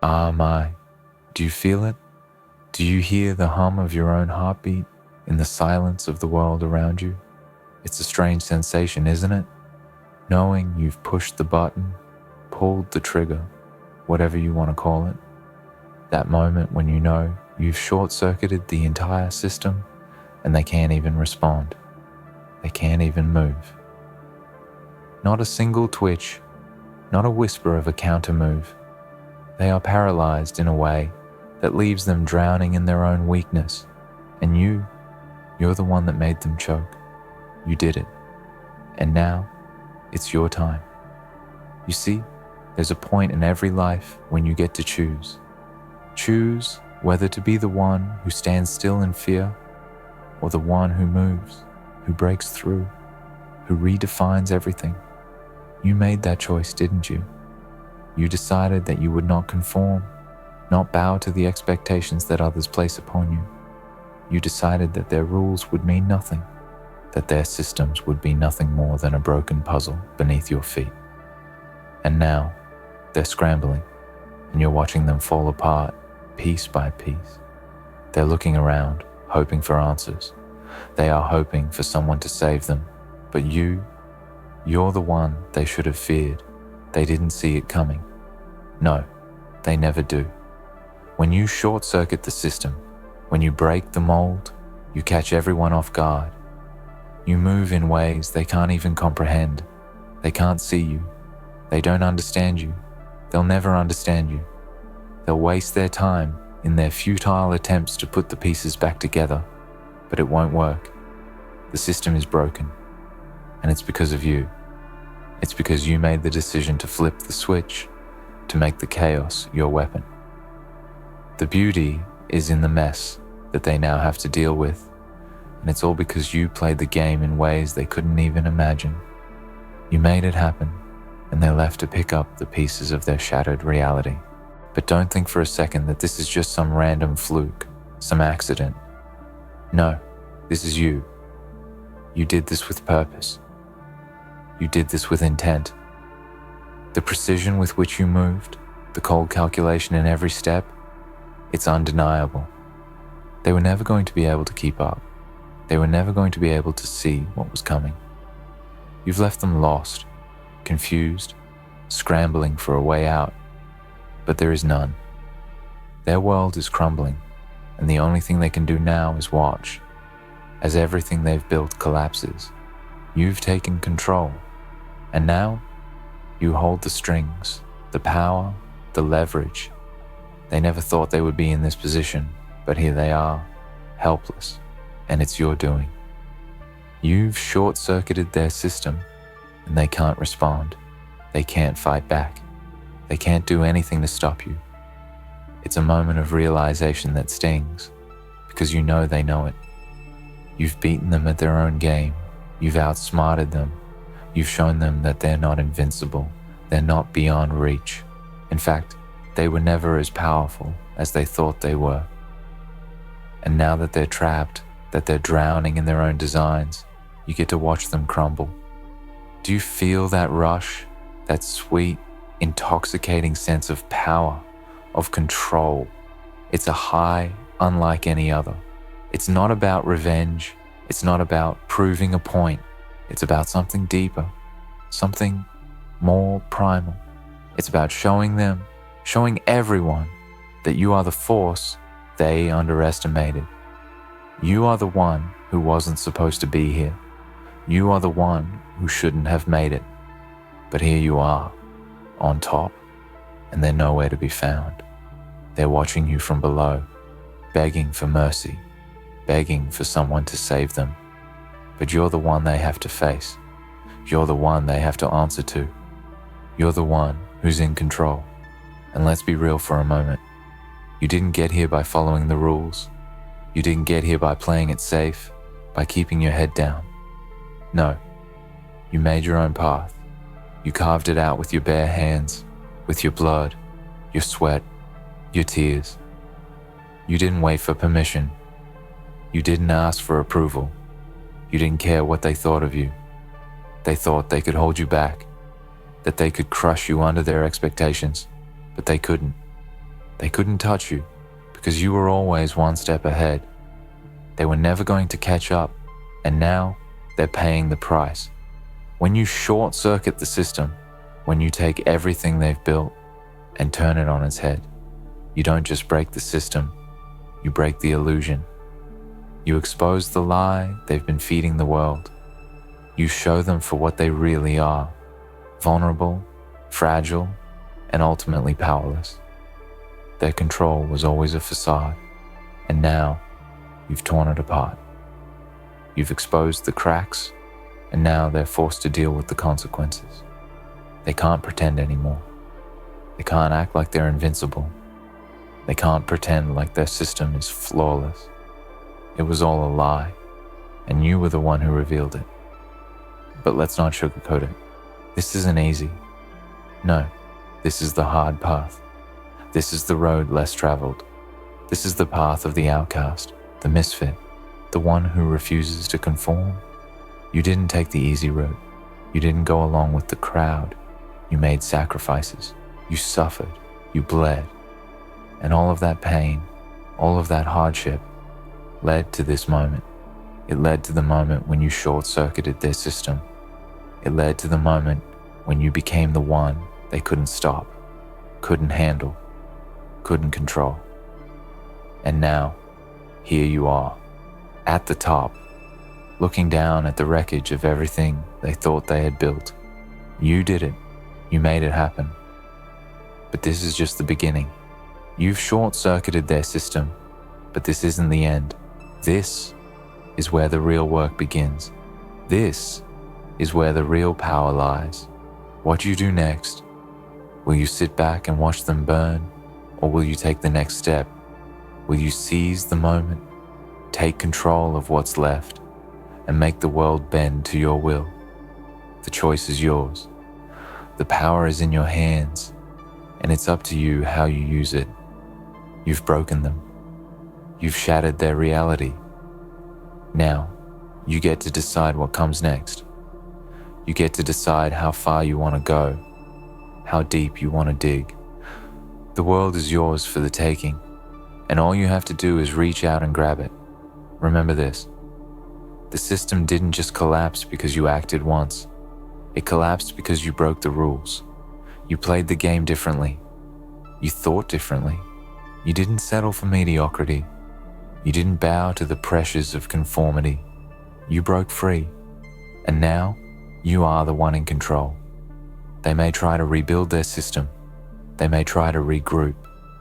Ah my, do you feel it? Do you hear the hum of your own heartbeat in the silence of the world around you? It's a strange sensation, isn't it? Knowing you've pushed the button, pulled the trigger, whatever you want to call it. That moment when you know you've short-circuited the entire system and they can't even respond. They can't even move. Not a single twitch, not a whisper of a counter move. They are paralyzed in a way that leaves them drowning in their own weakness. And you're the one that made them choke. You did it. And now, it's your time. You see, there's a point in every life when you get to choose. Choose whether to be the one who stands still in fear or the one who moves, who breaks through, who redefines everything. You made that choice, didn't you? You decided that you would not conform, not bow to the expectations that others place upon you. You decided that their rules would mean nothing, that their systems would be nothing more than a broken puzzle beneath your feet. And now, they're scrambling, and you're watching them fall apart, piece by piece. They're looking around, hoping for answers. They are hoping for someone to save them. But you're the one they should have feared. They didn't see it coming. No, they never do. When you short-circuit the system, when you break the mold, you catch everyone off guard. You move in ways they can't even comprehend. They can't see you. They don't understand you. They'll never understand you. They'll waste their time in their futile attempts to put the pieces back together, but it won't work. The system is broken, and it's because of you. It's because you made the decision to flip the switch, to make the chaos your weapon. The beauty is in the mess that they now have to deal with, and it's all because you played the game in ways they couldn't even imagine. You made it happen, and they're left to pick up the pieces of their shattered reality. But don't think for a second that this is just some random fluke, some accident. No, this is you. You did this with purpose. You did this with intent. The precision with which you moved, the cold calculation in every step, it's undeniable. They were never going to be able to keep up. They were never going to be able to see what was coming. You've left them lost, confused, scrambling for a way out, but there is none. Their world is crumbling, and the only thing they can do now is watch, as everything they've built collapses. You've taken control, and now you hold the strings, the power, the leverage. They never thought they would be in this position, but here they are, helpless, and it's your doing. You've short-circuited their system, and they can't respond. They can't fight back. They can't do anything to stop you. It's a moment of realization that stings, because you know they know it. You've beaten them at their own game. You've outsmarted them. You've shown them that they're not invincible. They're not beyond reach. In fact, they were never as powerful as they thought they were. And now that they're trapped, that they're drowning in their own designs, you get to watch them crumble. Do you feel that rush, that sweet, intoxicating sense of power, of control? It's a high unlike any other. It's not about revenge. It's not about proving a point. It's about something deeper, something more primal. It's about showing them, showing everyone that you are the force they underestimated. You are the one who wasn't supposed to be here. You are the one who shouldn't have made it. But here you are, on top, and they're nowhere to be found. They're watching you from below, begging for mercy, begging for someone to save them. But you're the one they have to face. You're the one they have to answer to. You're the one who's in control. And let's be real for a moment. You didn't get here by following the rules. You didn't get here by playing it safe, by keeping your head down. No, you made your own path. You carved it out with your bare hands, with your blood, your sweat, your tears. You didn't wait for permission. You didn't ask for approval. You didn't care what they thought of you. They thought they could hold you back, that they could crush you under their expectations, but they couldn't. They couldn't touch you because you were always one step ahead. They were never going to catch up, and now they're paying the price. When you short-circuit the system, when you take everything they've built and turn it on its head, you don't just break the system, you break the illusion. You expose the lie they've been feeding the world. You show them for what they really are: vulnerable, fragile, and ultimately powerless. Their control was always a facade, and now you've torn it apart. You've exposed the cracks, and now they're forced to deal with the consequences. They can't pretend anymore. They can't act like they're invincible. They can't pretend like their system is flawless. It was all a lie, and you were the one who revealed it. But let's not sugarcoat it. This isn't easy. No, this is the hard path. This is the road less traveled. This is the path of the outcast, the misfit, the one who refuses to conform. You didn't take the easy route. You didn't go along with the crowd. You made sacrifices. You suffered. You bled. And all of that pain, all of that hardship led to this moment. It led to the moment when you short-circuited their system. It led to the moment when you became the one they couldn't stop, couldn't handle, couldn't control. And now, here you are, at the top, looking down at the wreckage of everything they thought they had built. You did it. You made it happen. But this is just the beginning. You've short-circuited their system, but this isn't the end. This is where the real work begins. This is where the real power lies. What you do next? Will you sit back and watch them burn? Or will you take the next step? Will you seize the moment, take control of what's left, and make the world bend to your will? The choice is yours. The power is in your hands, and it's up to you how you use it. You've broken them. You've shattered their reality. Now, you get to decide what comes next. You get to decide how far you want to go, how deep you want to dig. The world is yours for the taking, and all you have to do is reach out and grab it. Remember this: the system didn't just collapse because you acted once. It collapsed because you broke the rules. You played the game differently. You thought differently. You didn't settle for mediocrity. You didn't bow to the pressures of conformity. You broke free, and now you are the one in control. They may try to rebuild their system. They may try to regroup,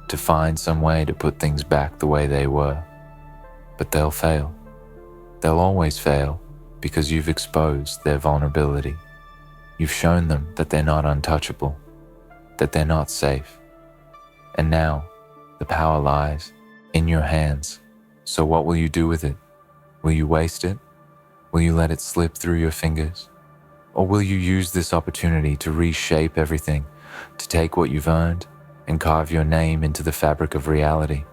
to find some way to put things back the way they were. But they'll fail. They'll always fail because you've exposed their vulnerability. You've shown them that they're not untouchable, that they're not safe. And now, the power lies in your hands. So what will you do with it? Will you waste it? Will you let it slip through your fingers? Or will you use this opportunity to reshape everything, to take what you've earned and carve your name into the fabric of reality?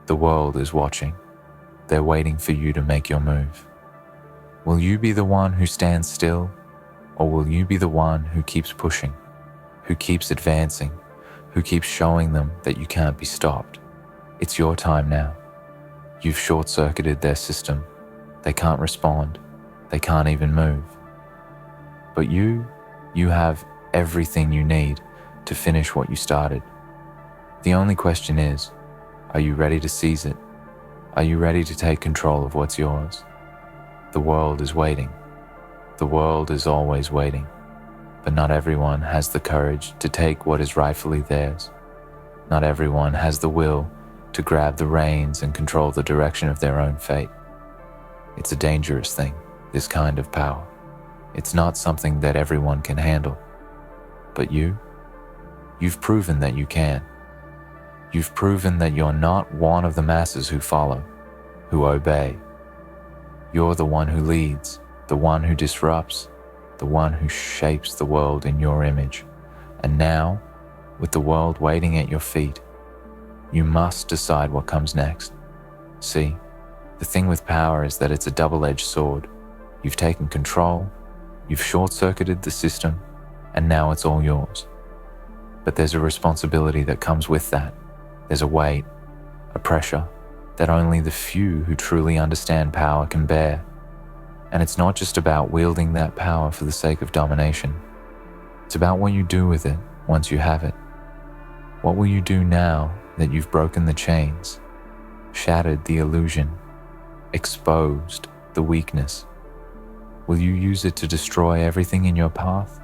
The world is watching. They're waiting for you to make your move. Will you be the one who stands still, or will you be the one who keeps pushing, who keeps advancing, who keeps showing them that you can't be stopped? It's your time now. You've short-circuited their system. They can't respond. They can't even move. But you have everything you need to finish what you started. The only question is, are you ready to seize it? Are you ready to take control of what's yours? The world is waiting. The world is always waiting. But not everyone has the courage to take what is rightfully theirs. Not everyone has the will to grab the reins and control the direction of their own fate. It's a dangerous thing, this kind of power. It's not something that everyone can handle. But you've proven that you can. You've proven that you're not one of the masses who follow, who obey. You're the one who leads, the one who disrupts, the one who shapes the world in your image. And now, with the world waiting at your feet, you must decide what comes next. See, the thing with power is that it's a double-edged sword. You've taken control, you've short-circuited the system, and now it's all yours. But there's a responsibility that comes with that. There's a weight, a pressure that only the few who truly understand power can bear. And it's not just about wielding that power for the sake of domination. It's about what you do with it once you have it. What will you do now that you've broken the chains, shattered the illusion, exposed the weakness? Will you use it to destroy everything in your path?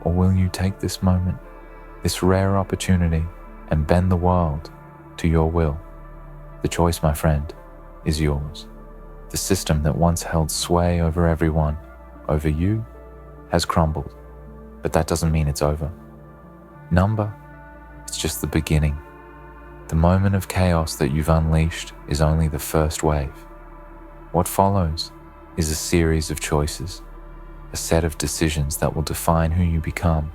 Or will you take this moment, this rare opportunity, and bend the world to your will? The choice, my friend, is yours. The system that once held sway over everyone, over you, has crumbled, but that doesn't mean it's over. Number, it's just the beginning. The moment of chaos that you've unleashed is only the first wave. What follows is a series of choices, a set of decisions that will define who you become,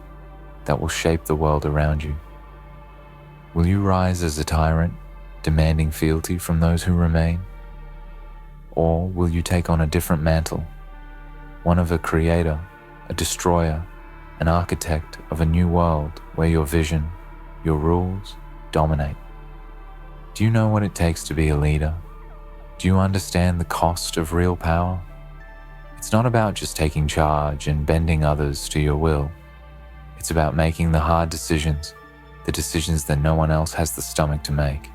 that will shape the world around you. Will you rise as a tyrant, demanding fealty from those who remain? Or will you take on a different mantle, one of a creator, a destroyer, an architect of a new world where your vision, your rules, dominate? Do you know what it takes to be a leader? Do you understand the cost of real power? It's not about just taking charge and bending others to your will. It's about making the hard decisions, the decisions that no one else has the stomach to make.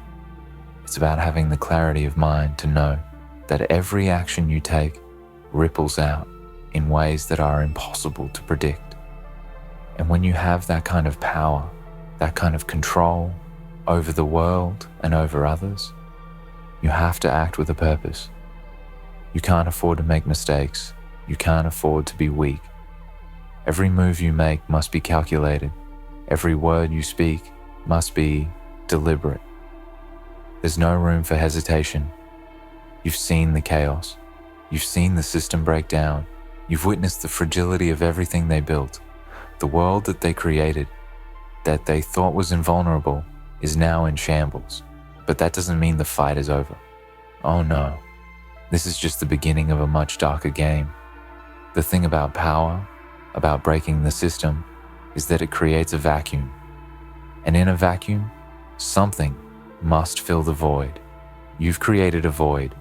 It's about having the clarity of mind to know that every action you take ripples out in ways that are impossible to predict. And when you have that kind of power, that kind of control over the world and over others, you have to act with a purpose. You can't afford to make mistakes. You can't afford to be weak. Every move you make must be calculated. Every word you speak must be deliberate. There's no room for hesitation. You've seen the chaos. You've seen the system break down. You've witnessed the fragility of everything they built. The world that they created, that they thought was invulnerable, is now in shambles. But that doesn't mean the fight is over. Oh no, this is just the beginning of a much darker game. The thing about power, about breaking the system, is that it creates a vacuum. And in a vacuum, something must fill the void. You've created a void.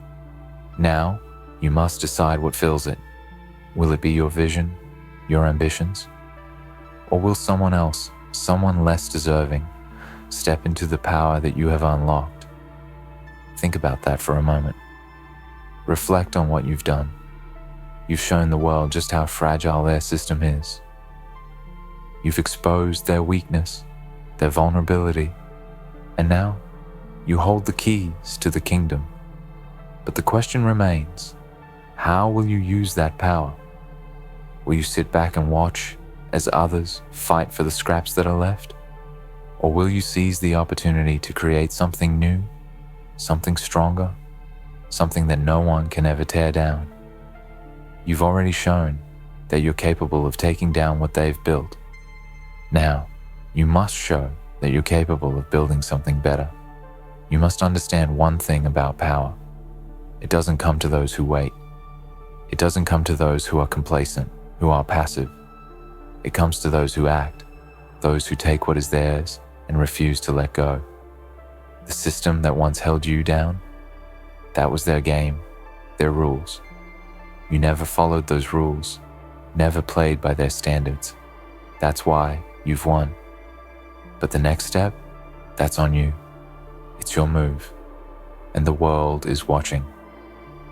Now, you must decide what fills it. Will it be your vision, your ambitions? Or will someone else, someone less deserving, step into the power that you have unlocked? Think about that for a moment. Reflect on what you've done. You've shown the world just how fragile their system is. You've exposed their weakness, their vulnerability, and now you hold the keys to the kingdom. But the question remains, how will you use that power? Will you sit back and watch as others fight for the scraps that are left? Or will you seize the opportunity to create something new, something stronger, something that no one can ever tear down? You've already shown that you're capable of taking down what they've built. Now, you must show that you're capable of building something better. You must understand one thing about power. It doesn't come to those who wait. It doesn't come to those who are complacent, who are passive. It comes to those who act, those who take what is theirs and refuse to let go. The system that once held you down, that was their game, their rules. You never followed those rules, never played by their standards. That's why you've won. But the next step, that's on you. It's your move. And the world is watching.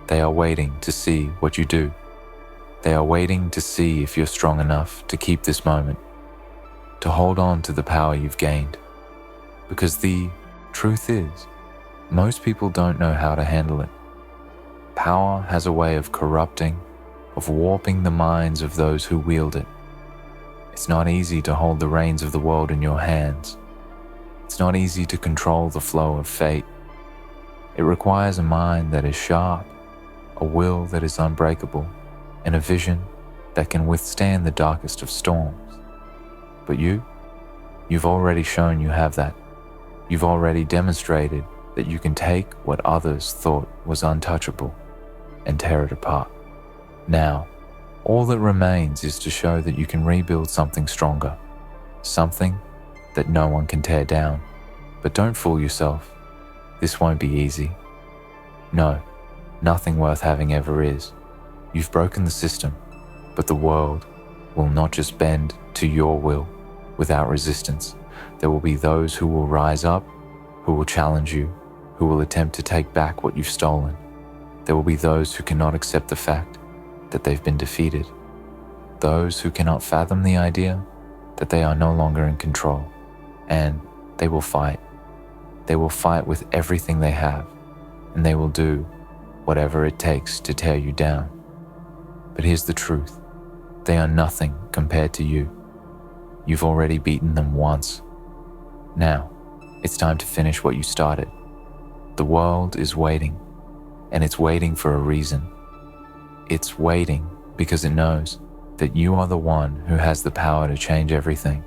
They are waiting to see what you do. They are waiting to see if you're strong enough to keep this moment, to hold on to the power you've gained. Because the truth is, most people don't know how to handle it. Power has a way of corrupting, of warping the minds of those who wield it. It's not easy to hold the reins of the world in your hands. It's not easy to control the flow of fate. It requires a mind that is sharp, a will that is unbreakable, and a vision that can withstand the darkest of storms. But you've already shown you have that. You've already demonstrated that you can take what others thought was untouchable and tear it apart. Now, all that remains is to show that you can rebuild something stronger, something that no one can tear down. But don't fool yourself. This won't be easy. No, nothing worth having ever is. You've broken the system, but the world will not just bend to your will without resistance. There will be those who will rise up, who will challenge you, who will attempt to take back what you've stolen. There will be those who cannot accept the fact that they've been defeated. Those who cannot fathom the idea that they are no longer in control. And they will fight. They will fight with everything they have, and they will do whatever it takes to tear you down. But here's the truth. They are nothing compared to you. You've already beaten them once. Now, it's time to finish what you started. The world is waiting, and it's waiting for a reason. It's waiting because it knows that you are the one who has the power to change everything.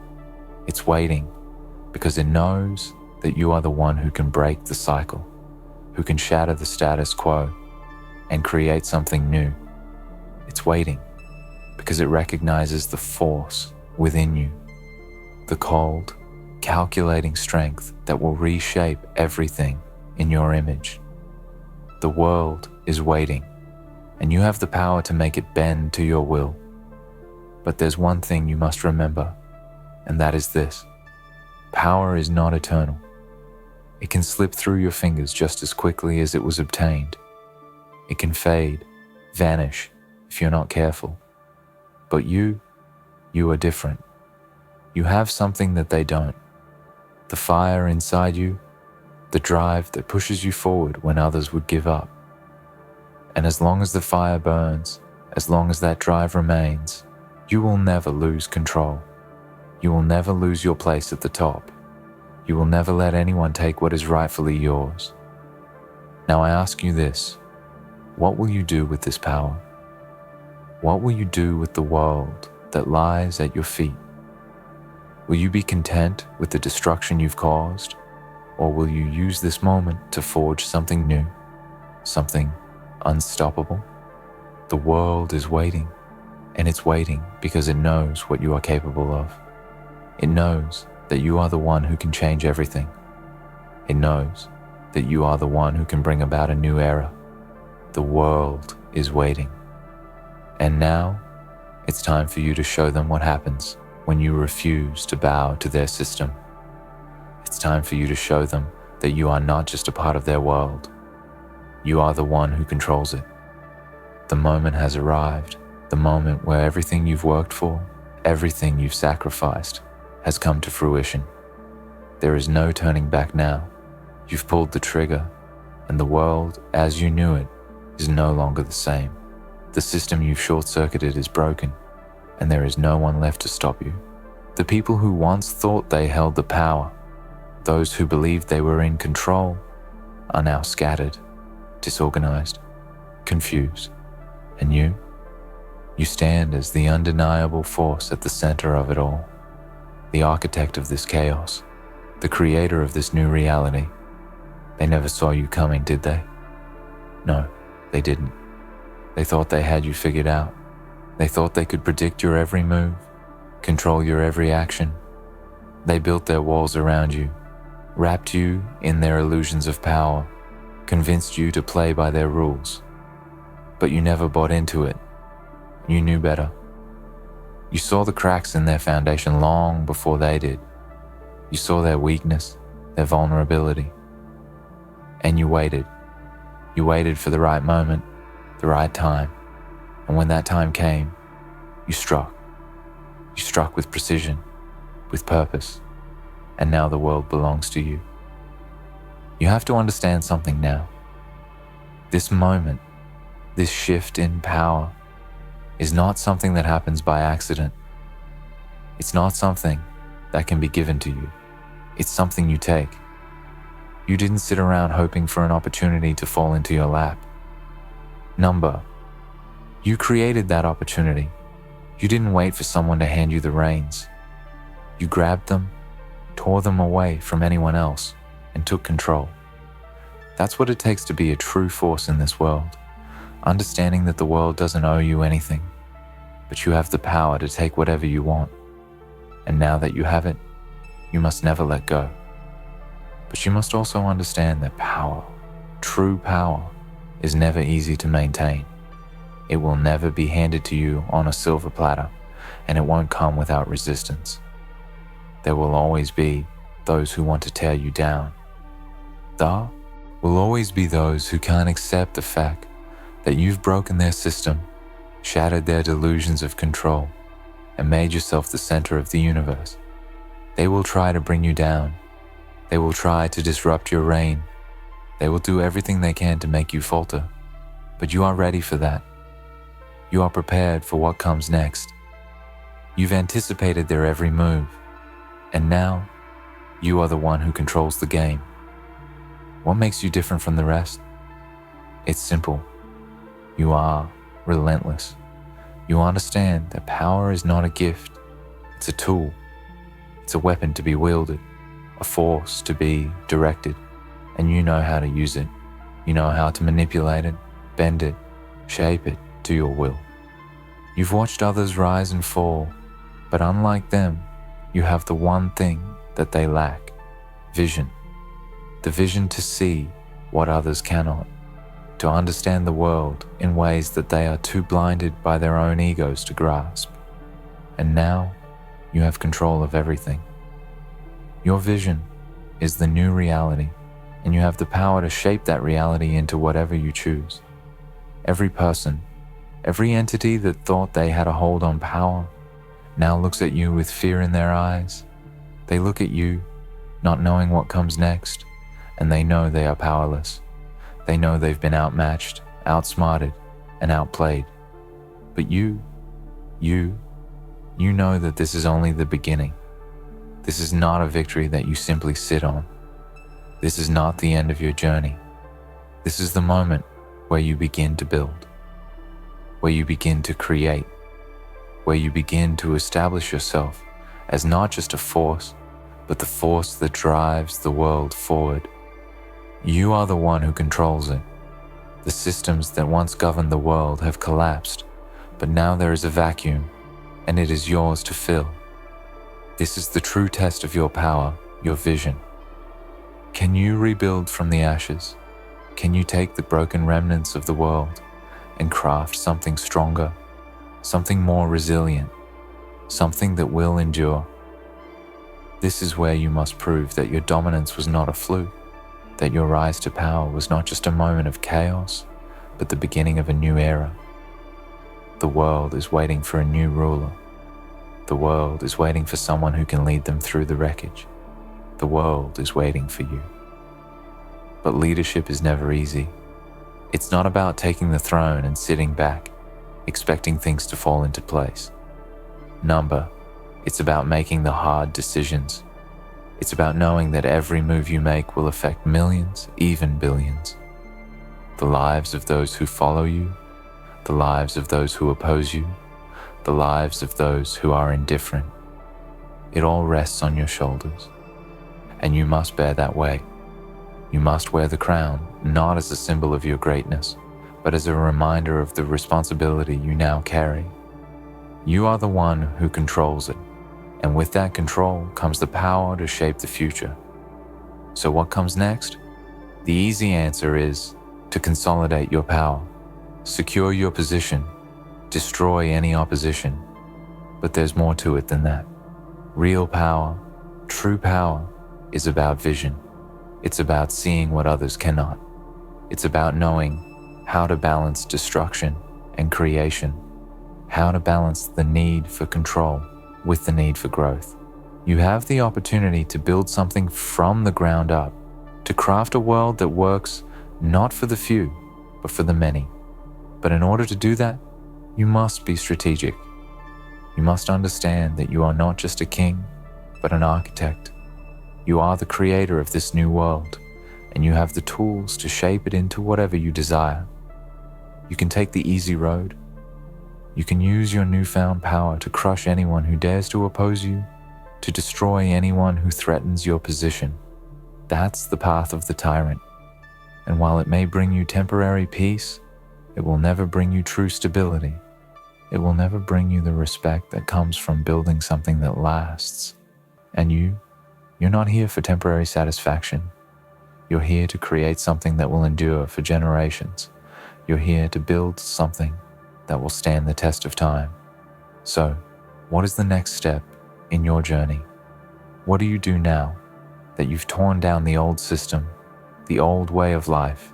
It's waiting because it knows that you are the one who can break the cycle, who can shatter the status quo and create something new. It's waiting because it recognizes the force within you, the cold, calculating strength that will reshape everything in your image. The world is waiting, and you have the power to make it bend to your will. But there's one thing you must remember, and that is this. Power is not eternal. It can slip through your fingers just as quickly as it was obtained. It can fade, vanish, if you're not careful. But you are different. You have something that they don't. The fire inside you, the drive that pushes you forward when others would give up. And as long as the fire burns, as long as that drive remains, you will never lose control. You will never lose your place at the top. You will never let anyone take what is rightfully yours. Now I ask you this, what will you do with this power? What will you do with the world that lies at your feet? Will you be content with the destruction you've caused, or will you use this moment to forge something new, something unstoppable? The world is waiting, and it's waiting because it knows what you are capable of. It knows that you are the one who can change everything. It knows that you are the one who can bring about a new era. The world is waiting. And now, it's time for you to show them what happens when you refuse to bow to their system. It's time for you to show them that you are not just a part of their world. You are the one who controls it. The moment has arrived, the moment where everything you've worked for, everything you've sacrificed, has come to fruition. There is no turning back now. You've pulled the trigger, and the world, as you knew it, is no longer the same. The system you've short-circuited is broken, and there is no one left to stop you. The people who once thought they held the power, those who believed they were in control, are now scattered, disorganized, confused. And you stand as the undeniable force at the center of it all, the architect of this chaos, the creator of this new reality. They never saw you coming, did they? No, they didn't. They thought they had you figured out. They thought they could predict your every move, control your every action. They built their walls around you, wrapped you in their illusions of power, convinced you to play by their rules. But you never bought into it. You knew better. You saw the cracks in their foundation long before they did. You saw their weakness, their vulnerability. And you waited. You waited for the right moment, the right time. And when that time came, you struck. You struck with precision, with purpose. And now the world belongs to you. You have to understand something now. This moment, this shift in power, is not something that happens by accident. It's not something that can be given to you. It's something you take. You didn't sit around hoping for an opportunity to fall into your lap. Number, you created that opportunity. You didn't wait for someone to hand you the reins. You grabbed them, tore them away from anyone else, and took control. That's what it takes to be a true force in this world. Understanding that the world doesn't owe you anything, but you have the power to take whatever you want. And now that you have it, you must never let go. But you must also understand that power, true power, is never easy to maintain. It will never be handed to you on a silver platter, and it won't come without resistance. There will always be those who want to tear you down. There will always be those who can't accept the fact that you've broken their system, shattered their delusions of control, and made yourself the center of the universe. They will try to bring you down. They will try to disrupt your reign. They will do everything they can to make you falter. But you are ready for that. You are prepared for what comes next. You've anticipated their every move. And now, you are the one who controls the game. What makes you different from the rest? It's simple. You are relentless. You understand that power is not a gift. It's a tool. It's a weapon to be wielded, a force to be directed, and you know how to use it. You know how to manipulate it, bend it, shape it to your will. You've watched others rise and fall, but unlike them, you have the one thing that they lack: vision. The vision to see what others cannot, to understand the world in ways that they are too blinded by their own egos to grasp. And now, you have control of everything. Your vision is the new reality, and you have the power to shape that reality into whatever you choose. Every person, every entity that thought they had a hold on power, now looks at you with fear in their eyes. They look at you, not knowing what comes next, and they know they are powerless. They know they've been outmatched, outsmarted, and outplayed. But you know that this is only the beginning. This is not a victory that you simply sit on. This is not the end of your journey. This is the moment where you begin to build, where you begin to create, where you begin to establish yourself as not just a force, but the force that drives the world forward. You are the one who controls it. The systems that once governed the world have collapsed, but now there is a vacuum, and it is yours to fill. This is the true test of your power, your vision. Can you rebuild from the ashes? Can you take the broken remnants of the world and craft something stronger, something more resilient, something that will endure? This is where you must prove that your dominance was not a fluke, that your rise to power was not just a moment of chaos, but the beginning of a new era. The world is waiting for a new ruler. The world is waiting for someone who can lead them through the wreckage. The world is waiting for you. But leadership is never easy. It's not about taking the throne and sitting back, expecting things to fall into place. It's about making the hard decisions. It's about knowing that every move you make will affect millions, even billions. The lives of those who follow you, the lives of those who oppose you, the lives of those who are indifferent. It all rests on your shoulders, and you must bear that weight. You must wear the crown, not as a symbol of your greatness, but as a reminder of the responsibility you now carry. You are the one who controls it, and with that control comes the power to shape the future. So what comes next? The easy answer is to consolidate your power, secure your position, destroy any opposition. But there's more to it than that. Real power, true power, is about vision. It's about seeing what others cannot. It's about knowing how to balance destruction and creation, how to balance the need for control with the need for growth. You have the opportunity to build something from the ground up, to craft a world that works not for the few, but for the many. But in order to do that, you must be strategic. You must understand that you are not just a king, but an architect. You are the creator of this new world, and you have the tools to shape it into whatever you desire. You can take the easy road. You can use your newfound power to crush anyone who dares to oppose you, to destroy anyone who threatens your position. That's the path of the tyrant. And while it may bring you temporary peace, it will never bring you true stability. It will never bring you the respect that comes from building something that lasts. And you're not here for temporary satisfaction. You're here to create something that will endure for generations. You're here to build something that will stand the test of time. So, what is the next step in your journey? What do you do now that you've torn down the old system, the old way of life?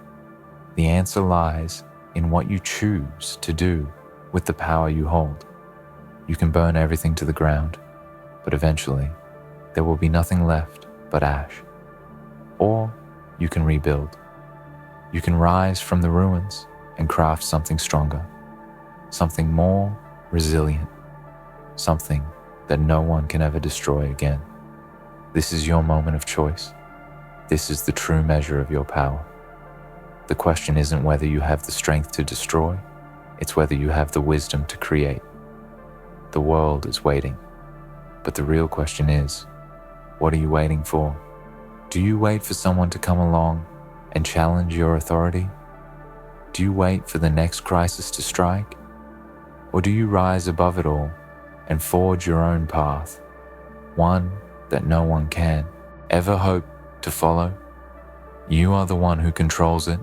The answer lies in what you choose to do with the power you hold. You can burn everything to the ground, but eventually there will be nothing left but ash. Or you can rebuild. You can rise from the ruins and craft something stronger, something more resilient, something that no one can ever destroy again. This is your moment of choice. This is the true measure of your power. The question isn't whether you have the strength to destroy, it's whether you have the wisdom to create. The world is waiting, but the real question is, what are you waiting for? Do you wait for someone to come along and challenge your authority? Do you wait for the next crisis to strike? Or do you rise above it all and forge your own path, one that no one can ever hope to follow? You are the one who controls it,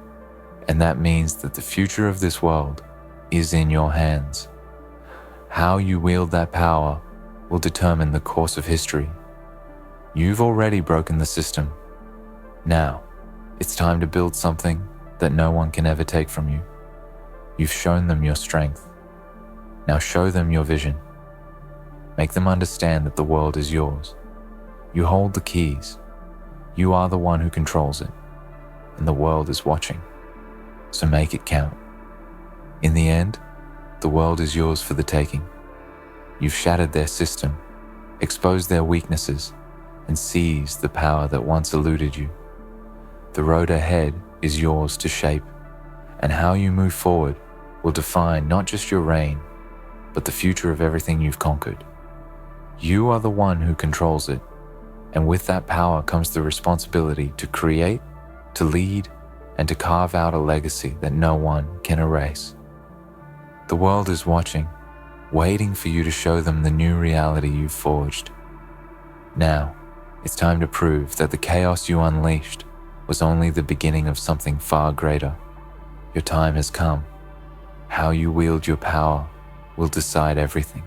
and that means that the future of this world is in your hands. How you wield that power will determine the course of history. You've already broken the system. Now, it's time to build something that no one can ever take from you. You've shown them your strength. Now show them your vision. Make them understand that the world is yours. You hold the keys. You are the one who controls it, and the world is watching. So make it count. In the end, the world is yours for the taking. You've shattered their system, exposed their weaknesses, and seized the power that once eluded you. The road ahead is yours to shape, and how you move forward will define not just your reign, but the future of everything you've conquered. You are the one who controls it, and with that power comes the responsibility to create, to lead, and to carve out a legacy that no one can erase. The world is watching, waiting for you to show them the new reality you've forged. Now, it's time to prove that the chaos you unleashed was only the beginning of something far greater. Your time has come. How you wield your power will decide everything.